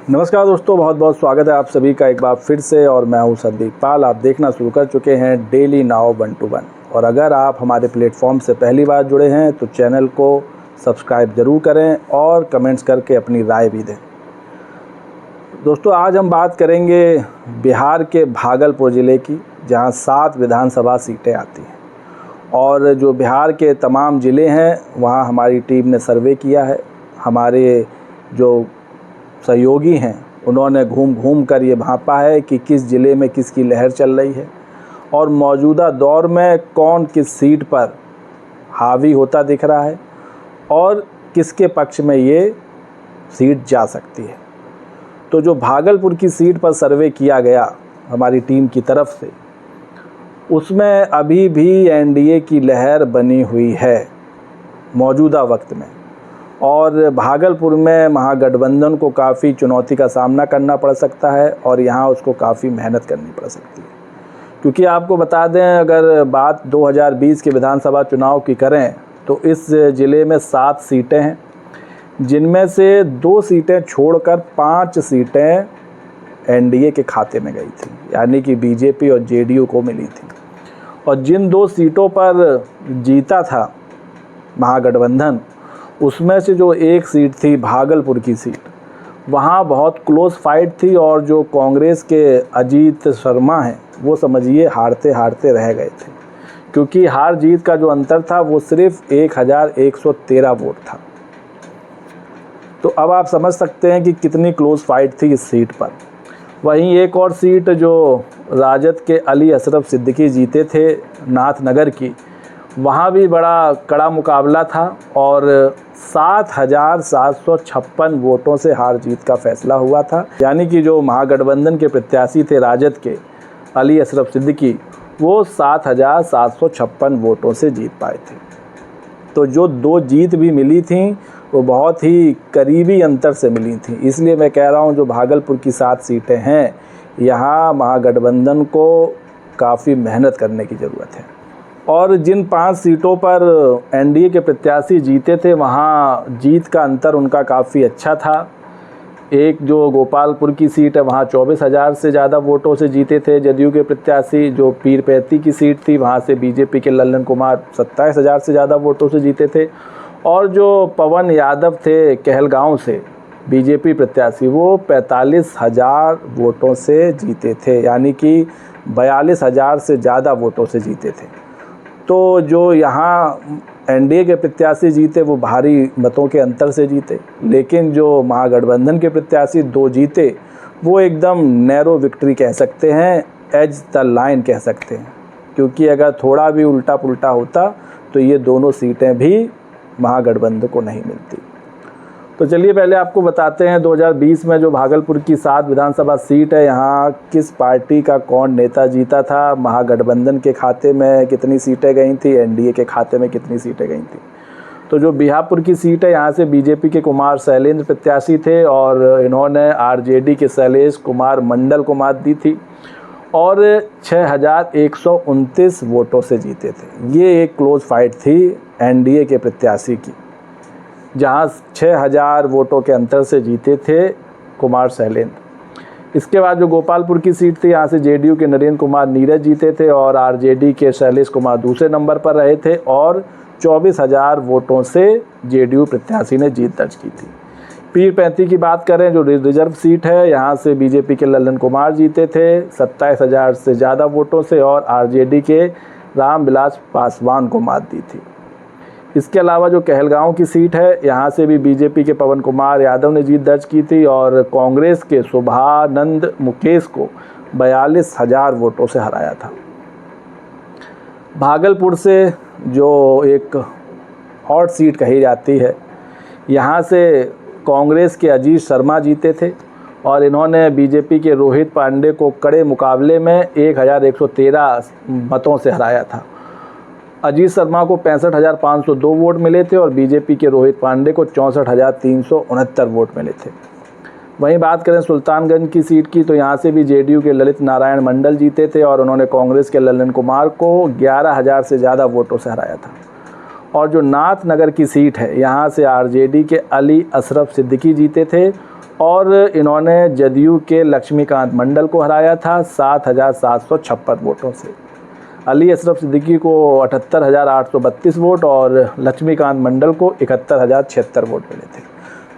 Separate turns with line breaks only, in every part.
नमस्कार दोस्तों, बहुत बहुत स्वागत है आप सभी का एक बार फिर से। और मैं हूं संदीप पाल। आप देखना शुरू कर चुके हैं डेली नाउ 1 to 1। और अगर आप हमारे प्लेटफॉर्म से पहली बार जुड़े हैं तो चैनल को सब्सक्राइब ज़रूर करें और कमेंट्स करके अपनी राय भी दें। दोस्तों, आज हम बात करेंगे बिहार के भागलपुर ज़िले की, जहां 7 विधानसभा सीटें आती हैं। और जो बिहार के तमाम ज़िले हैं वहाँ हमारी टीम ने सर्वे किया है। हमारे जो सहयोगी हैं उन्होंने घूम घूम कर ये भांपा है कि किस ज़िले में किसकी लहर चल रही है और मौजूदा दौर में कौन किस सीट पर हावी होता दिख रहा है और किसके पक्ष में ये सीट जा सकती है। तो जो भागलपुर की सीट पर सर्वे किया गया हमारी टीम की तरफ से, उसमें अभी भी एनडीए की लहर बनी हुई है मौजूदा वक्त में। और भागलपुर में महागठबंधन को काफ़ी चुनौती का सामना करना पड़ सकता है और यहाँ उसको काफ़ी मेहनत करनी पड़ सकती है। क्योंकि आपको बता दें, अगर बात 2020 के विधानसभा चुनाव की करें तो इस ज़िले में 7 सीटें हैं, जिनमें से 2 सीटें छोड़कर 5 सीटें एनडीए के खाते में गई थी, यानी कि बीजेपी और जेडीयू को मिली थी। और जिन 2 सीटों पर जीता था महागठबंधन, उसमें से जो एक सीट थी भागलपुर की सीट, वहाँ बहुत क्लोज फाइट थी। और जो कांग्रेस के अजीत शर्मा हैं वो समझिए हारते हारते रह गए थे, क्योंकि हार जीत का जो अंतर था वो सिर्फ 1113 वोट था। तो अब आप समझ सकते हैं कि कितनी क्लोज फाइट थी इस सीट पर। वहीं एक और सीट जो राजद के अली अशरफ सिद्दीकी जीते थे नाथनगर की, वहाँ भी बड़ा कड़ा मुकाबला था और 7,756 वोटों से हार जीत का फैसला हुआ था। यानी कि जो महागठबंधन के प्रत्याशी थे राजद के अली अशरफ सिद्दीकी, वो 7,756 वोटों से जीत पाए थे। तो जो 2 जीत भी मिली थी वो बहुत ही करीबी अंतर से मिली थी। इसलिए मैं कह रहा हूँ जो भागलपुर की 7 सीटें हैं, यहाँ महागठबंधन को काफ़ी मेहनत करने की ज़रूरत है। और जिन 5 सीटों पर एनडीए के प्रत्याशी जीते थे, वहाँ जीत का अंतर उनका काफ़ी अच्छा था। एक जो गोपालपुर की सीट है, वहाँ 24,000 से ज़्यादा वोटों से जीते थे जदयू के प्रत्याशी। जो पीरपैंती की सीट थी, वहाँ से बीजेपी के लल्लन कुमार 27,000 से ज़्यादा वोटों से जीते थे। और जो पवन यादव थे कहलगांव से बीजेपी प्रत्याशी, वो 45,000 वोटों से जीते थे, यानी कि 42,000 से ज़्यादा वोटों से जीते थे। तो जो यहाँ एनडीए के प्रत्याशी जीते वो भारी मतों के अंतर से जीते, लेकिन जो महागठबंधन के प्रत्याशी 2 जीते वो एकदम नैरो विक्ट्री कह सकते हैं, एज द लाइन कह सकते हैं। क्योंकि अगर थोड़ा भी उल्टा पुल्टा होता तो ये दोनों सीटें भी महागठबंधन को नहीं मिलती। तो चलिए पहले आपको बताते हैं 2020 में जो भागलपुर की 7 विधानसभा सीट है, यहाँ किस पार्टी का कौन नेता जीता था, महागठबंधन के खाते में कितनी सीटें गई थी, एनडीए के खाते में कितनी सीटें गई थी। तो जो बिहारपुर की सीट है, यहाँ से बीजेपी के कुमार शैलेंद्र प्रत्याशी थे और इन्होंने आरजेडी के शैलेश कुमार मंडल को मात दी थी और 6,129 वोटों से जीते थे। ये एक क्लोज फाइट थी एनडीए के प्रत्याशी की, जहां 6,000 वोटों के अंतर से जीते थे कुमार शैलेंद्र। इसके बाद जो गोपालपुर की सीट थी, यहाँ से जेडीयू के नरेंद्र कुमार नीरज जीते थे और आरजेडी के शैलेश कुमार दूसरे नंबर पर रहे थे और 24,000 वोटों से जेडीयू प्रत्याशी ने जीत दर्ज की थी। पीरपैंती की बात करें, जो रिजर्व सीट है, यहाँ से बीजेपी के लल्लन कुमार जीते थे 27,000 से ज़्यादा वोटों से और आरजेडी के रामविलास पासवान को मात दी थी। इसके अलावा जो कहलगांव की सीट है, यहाँ से भी बीजेपी के पवन कुमार यादव ने जीत दर्ज की थी और कांग्रेस के शुभानंद मुकेश को 42,000 वोटों से हराया था। भागलपुर से जो एक हॉट सीट कही जाती है, यहाँ से कांग्रेस के अजीत शर्मा जीते थे और इन्होंने बीजेपी के रोहित पांडे को कड़े मुकाबले में 1,113 मतों से हराया था। अजीत शर्मा को 65,502 वोट मिले थे और बीजेपी के रोहित पांडे को 64,369 वोट मिले थे। वहीं बात करें सुल्तानगंज की सीट की, तो यहाँ से भी जेडीयू के ललित नारायण मंडल जीते थे और उन्होंने कांग्रेस के लल्लन कुमार को 11,000 से ज़्यादा वोटों से हराया था। और जो नाथनगर की सीट है यहाँ से आरजेडी के अली अशरफ सिद्दीकी जीते थे और इन्होंने जदयू के लक्ष्मीकांत मंडल को हराया था 7,756 वोटों से। अली अशरफ सिद्दीकी को 78,832 वोट और लक्ष्मीकांत मंडल को 71,076 वोट मिले थे।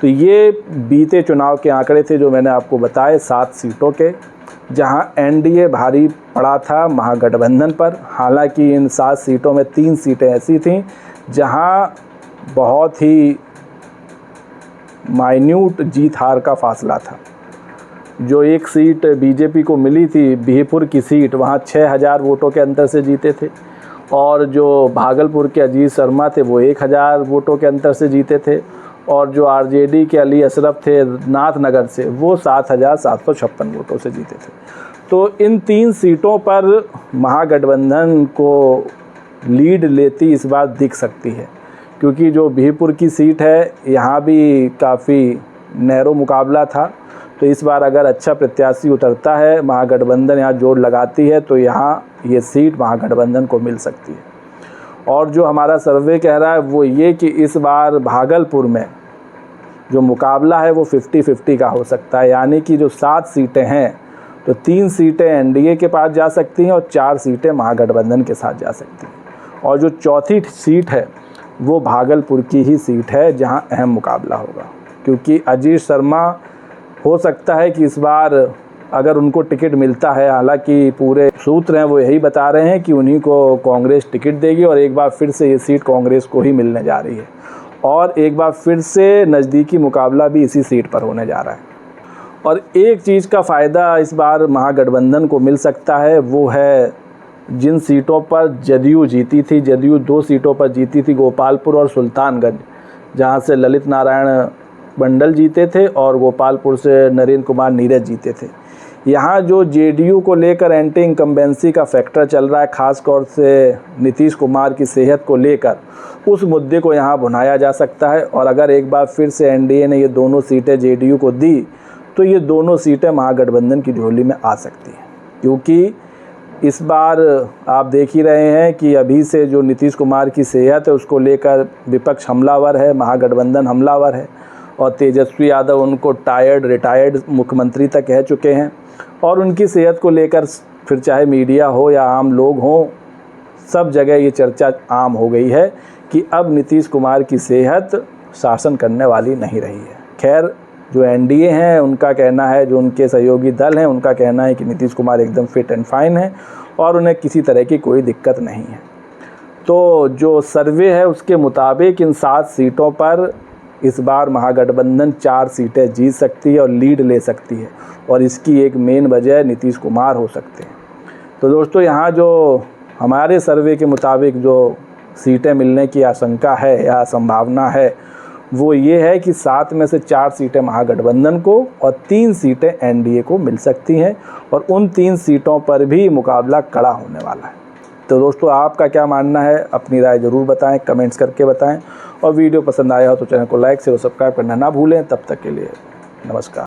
तो ये बीते चुनाव के आंकड़े थे जो मैंने आपको बताए 7 सीटों के, जहां एनडीए भारी पड़ा था महागठबंधन पर। हालांकि इन 7 सीटों में 3 सीटें ऐसी थीं जहां बहुत ही माइन्यूट जीत हार का फासला था। जो एक सीट बीजेपी को मिली थी, बिहपुर की सीट, वहाँ 6,000 वोटों के अंतर से जीते थे और जो भागलपुर के अजीत शर्मा थे वो 1,000 वोटों के अंतर से जीते थे और जो आरजेडी के अली अशरफ थे नाथनगर से वो 7,756 वोटों से जीते थे। तो इन 3 सीटों पर महागठबंधन को लीड लेती इस बार दिख सकती है, क्योंकि जो बिहपुर की सीट है यहाँ भी काफ़ी नैरो मुकाबला था। तो इस बार अगर अच्छा प्रत्याशी उतरता है, महागठबंधन यहाँ जोर लगाती है, तो यहाँ ये सीट महागठबंधन को मिल सकती है। और जो हमारा सर्वे कह रहा है वो ये कि इस बार भागलपुर में जो मुकाबला है वो 50-50 का हो सकता है, यानी कि जो 7 सीटें हैं तो 3 सीटें एनडीए के पास जा सकती हैं और 4 सीटें महागठबंधन के साथ जा सकती हैं। और जो चौथी सीट है वो भागलपुर की ही सीट है जहां अहम मुकाबला होगा, क्योंकि अजीत शर्मा हो सकता है कि इस बार अगर उनको टिकट मिलता है, हालांकि पूरे सूत्र हैं वो यही बता रहे हैं कि उन्हीं को कांग्रेस टिकट देगी और एक बार फिर से ये सीट कांग्रेस को ही मिलने जा रही है और एक बार फिर से नज़दीकी मुकाबला भी इसी सीट पर होने जा रहा है। और एक चीज़ का फ़ायदा इस बार महागठबंधन को मिल सकता है, वो है जिन सीटों पर जदयू जीती थी, जदयू 2 सीटों पर जीती थी, गोपालपुर और सुल्तानगंज, जहां से ललित नारायण मंडल जीते थे और गोपालपुर से नरेंद्र कुमार नीरज जीते थे। यहाँ जो जेडीयू को लेकर एंटी इनकम्बेंसी का फैक्टर चल रहा है, ख़ास तौर से नीतीश कुमार की सेहत को लेकर, उस मुद्दे को यहाँ भुनाया जा सकता है। और अगर एक बार फिर से एनडीए ने ये दोनों सीटें जेडीयू को दी तो ये दोनों सीटें महागठबंधन की झोली में आ सकती हैं, क्योंकि इस बार आप देख ही रहे हैं कि अभी से जो नीतीश कुमार की सेहत है उसको लेकर विपक्ष हमलावर है, महागठबंधन हमलावर है और तेजस्वी यादव उनको रिटायर्ड मुख्यमंत्री तक कह चुके हैं। और उनकी सेहत को लेकर फिर चाहे मीडिया हो या आम लोग हों, सब जगह ये चर्चा आम हो गई है कि अब नीतीश कुमार की सेहत शासन करने वाली नहीं रही है। खैर, जो एनडीए हैं उनका कहना है, जो उनके सहयोगी दल हैं उनका कहना है कि नीतीश कुमार एकदम फिट एंड फाइन है और उन्हें किसी तरह की कोई दिक्कत नहीं है। तो जो सर्वे है उसके मुताबिक इन 7 सीटों पर इस बार महागठबंधन 4 सीटें जीत सकती है और लीड ले सकती है और इसकी एक मेन वजह नीतीश कुमार हो सकते हैं। तो दोस्तों, यहाँ जो हमारे सर्वे के मुताबिक जो सीटें मिलने की आशंका है या संभावना है वो ये है कि 7 में से 4 सीटें महागठबंधन को और 3 सीटें एनडीए को मिल सकती हैं और उन 3 सीटों पर भी मुकाबला कड़ा होने वाला है। तो दोस्तों, आपका क्या मानना है? अपनी राय ज़रूर बताएं, कमेंट्स करके बताएं और वीडियो पसंद आया हो तो चैनल को लाइक शेयर और सब्सक्राइब करना ना भूलें। तब तक के लिए नमस्कार।